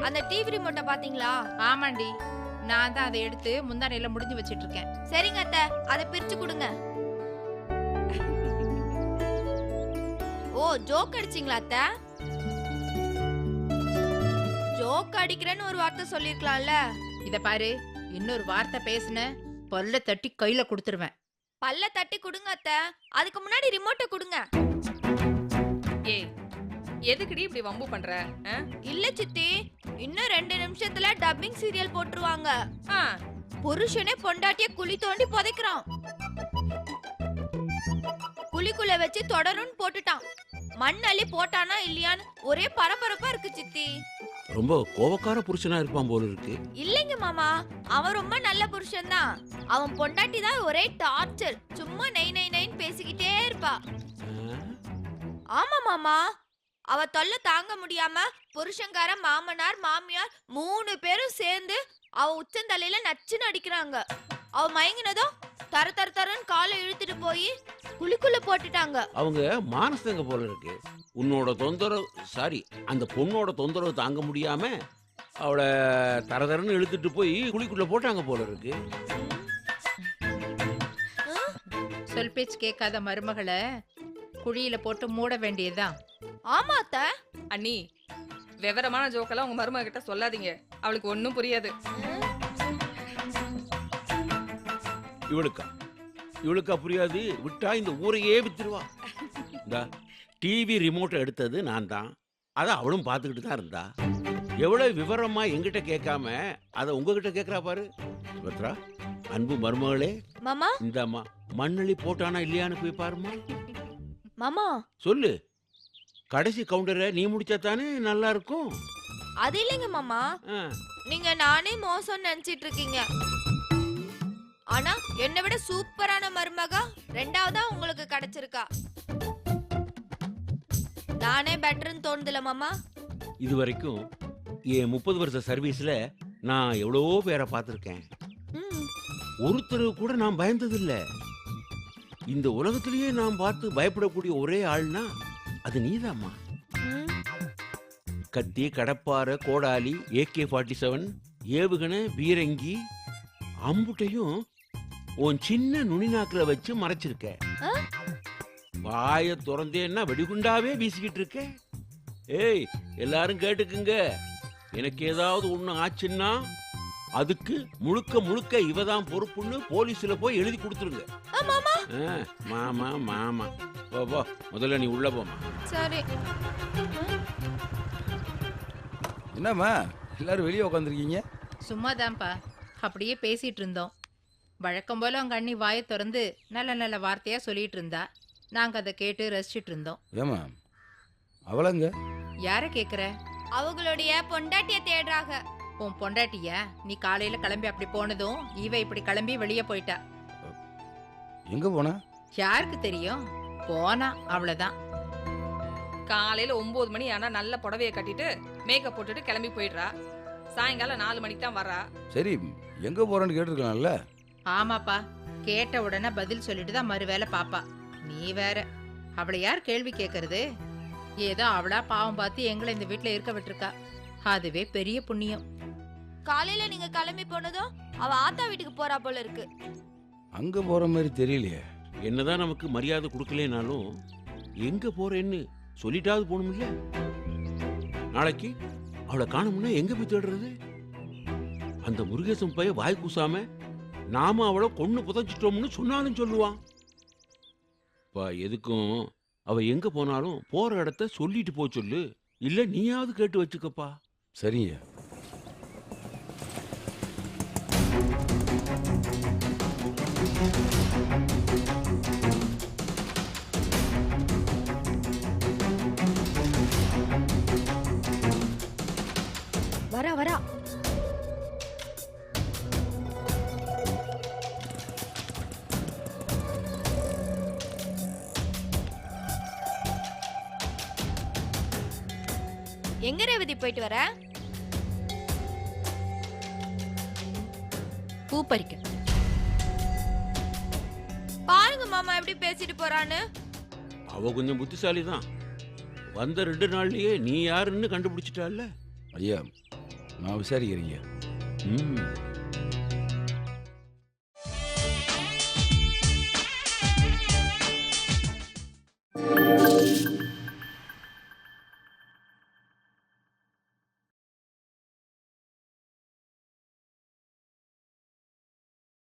அந்த டிவி ரிமோட்டை பாத்தீங்களா? ஆமாண்டி, நான் தான் அதை எடுத்து முந்தானையில முடிஞ்சு வச்சிட்டு இருக்கேன். சரிங்க அத்தை, அதை பிரிச்சு கொடுங்க. ஓ, ஜோக் அடிச்சிங்களா அத்தை? ஜோக் அடிக்கிறேன்னு ஒரு வார்த்தை சொல்லிருக்கலாம்ல. இத பாரு, இன்னொரு வார்த்தை பேசுன பல்ல தட்டி கையில கொடுத்துருவேன். பல்ல தட்டி கொடுங்க அத்தை, அதுக்கு முன்னாடி ரிமோட்டை கொடுங்க. ஏய், எதுக்குடி இப்படி வம்பு பண்ற? இல்ல சித்தி, இன்னும் 2 நிமிஷத்துல டப்பிங் சீரியல் போட்டுருவாங்க. ஆ, புருஷனே பொண்டாட்டிய குழி தோண்டி புதைக்கிறான். குழிக்குள்ள வச்சு தொடரும்னு போட்டுட்டான். மண் அள்ளி போட்டானா இல்லையான்னு ஒரே பரபரப்பா இருக்கு சித்தி. ரொம்ப கோவக்கார புருஷனா இருப்பான் போல இருக்கு. இல்லைங்க மாமா, அவன் ரொம்ப நல்ல புருஷன் தான். அவன் பொண்டாட்டி தான் ஒரே டார்ச்சர். சும்மா நை நை நைன்னு பேசிக்கிட்டே இருப்பா. ஆமா மாமா, அவ தொல்லை தாங்க முடியாம புருஷங்கார, மாமனார், மாமியார் 3 பேரும் சேர்ந்து அவ உச்சந்தலையில நச்சுன்னு அடிக்கிறாங்க. அவ மயங்கினதும் தர தர தரன்னு காலை இழுத்துட்டு போய் குழிக்குள்ள போட்டுட்டாங்க. அவங்க மானசங்க போல இருக்கு. உன்னோட தொந்தரவு, சாரி, அந்த பொண்ணோட தொந்தரவு தாங்க முடியாம அவளை தரதரன்னு இழுத்துட்டு போய் குழிக்குள்ள போட்டாங்க போல இருக்கு. சொல் பேச்சு கேட்காத மருமகளை குழியில போட்டு மூட வேண்டியதுதான். ஆமா அத்தை. அண்ணி, விவரமான ஜோக்கெல்லாம் உங்க மருமக கிட்ட சொல்லாதீங்க, அவளுக்கு ஒன்னும் புரியாது. இவளுக்கா புரியாது? விட்டா இந்த ஊரையே வித்துருவா. இந்த டிவி ரிமோட்டை எடுத்தது நான் தான். அதை அவளும் பார்த்துக்கிட்டு தான் இருந்தா. எவ்வளவு விவரமா எங்கிட்ட கேட்காம அதை உங்ககிட்ட கேட்கறா பாரு. சுபத்ரா, அன்பு மருமகளே, மாமா, இந்தாம்மா மண்ணள்ளி போட்டானா இல்லையான்னு போய் பாருமா. மாமா சொல்லு, கடைசி கவுண்டரை நீ முடிச்சா தானே நல்லா இருக்கும். அது இல்லைங்க மாமா, நீங்க நானே மோசம் நினைச்சிட்டு இருக்கீங்க. ஆனா என்னை விட சூப்பரான மருமகா 2வதா உங்களுக்கு கிடைச்சிருக்கா. நானே பெட்டர்னு தோணுதுல மாமா. இது வரைக்கும் என் 30 வருஷ சர்வீஸ்ல நான் எவ்வளவோ பேரை பார்த்துருக்கேன். ஒருத்தர் கூட நான் பயந்ததில்ல. இந்த உலகத்திலேயே நான் பார்த்து பயப்படக்கூடிய ஒரே ஆள்னா அது நீதாம்மா. கத்தி, கடப்பார, கோடாலி, AK-47, ஏவுகணை, பீரங்கி அம்புட்டையும் உன் சின்ன நுனிநாக்குல வச்சு மறைச்சிருக்க. வாய திறந்தேன்னா வெடிகுண்டாவே வீசிக்கிட்டு இருக்க. ஏய், எல்லாரும் கேட்டுக்குங்க, எனக்கு ஏதாவது ஒண்ணு ஆச்சுன்னா அதுக்கு முழுக்க முழுக்க இவதான் பொறுப்புன்னு போலீஸ்ல போய் எழுதி கொடுத்துருங்க. மாமா மாமா, போ, முதல்ல நீ உள்ள போமா. சரி. என்னம்மா எல்லாரும் வெளியே உட்காந்துருக்கீங்க? சும்மாதான்ப்பா, அப்படியே பேசிட்டு இருந்தோம். வழக்கம் போல அவங்க அண்ணி வாயை திறந்து நல்ல நல்ல வார்த்தையா சொல்லிட்டு இருந்தா. நாங்க அதை கேட்டு ரசிச்சுட்டு இருந்தோம். ஏமா அவளங்க? யார கேக்குற? அவங்களுடைய பொண்டாட்டிய தேடுறாங்க. உன் பொண்டாட்டியா? நீ காலையில கிளம்பி அப்படி போனதும் இவ இப்படி கிளம்பி வெளியே போயிட்டா. எங்க போனா? யாருக்கு தெரியும்? போனா, அவ்வளவுதான். காலையில 9 மணி ஆனா நல்ல புடவைய கட்டிட்டு மேக்கப் போட்டுட்டு கிளம்பி போயிடுறா. சாயங்காலம் 4 மணிக்கு தான் வர்றா. சரி, எங்க போறேன்னு கேட்டிருக்கலாம்ல? ஆமாப்பா, கேட்ட உடனே பதில் சொல்லிட்டு தான் மறு வேலை பாப்பா. நீ வேற, அவளை யார் கேள்வி கேட்கறது? ஏதோ அவளா பாவம் பார்த்து எங்களை இந்த வீட்டுல இருக்க விட்டுருக்கா. அதுவே பெரிய புண்ணியம். காலையில நீங்க கிளம்பி போனதும் அவ ஆத்தா வீட்டுக்கு போறா போல இருக்கு. அங்க போற மாதிரி தெரியலையே. என்னதான் நமக்கு மரியாதை கொடுக்கலனாலும் எங்க போறேன்னு சொல்லிட்டாவது போகணும்ல. நாளைக்கு அவளை காணும்னா எங்க போய் தேடுறது? அந்த முருகேசன் பைய வாய் கூசாம நாம அவளை கொன்னு புதைச்சிட்டோம்னு சொன்னாலும் சொல்லுவான். எதுக்கும் அவ எங்க போனாலும் போற இடத்த சொல்லிட்டு போ சொல்லு. இல்ல நீயாவது கேட்டு வச்சுக்கப்பா. சரிங்க. வரா வரா. எங்க ரேவதி போயிட்டு வர? பூ பறிக்க. பாருங்க மாமா எப்படி பேசிட்டு போறான்னு. அவ கொஞ்சம் புத்திசாலி தான். வந்த 2 நாள்லயே நீ யாருன்னு கண்டுபிடிச்சிட்டால. ஐயா, நான் விசாரிக்கிறீங்க. ம்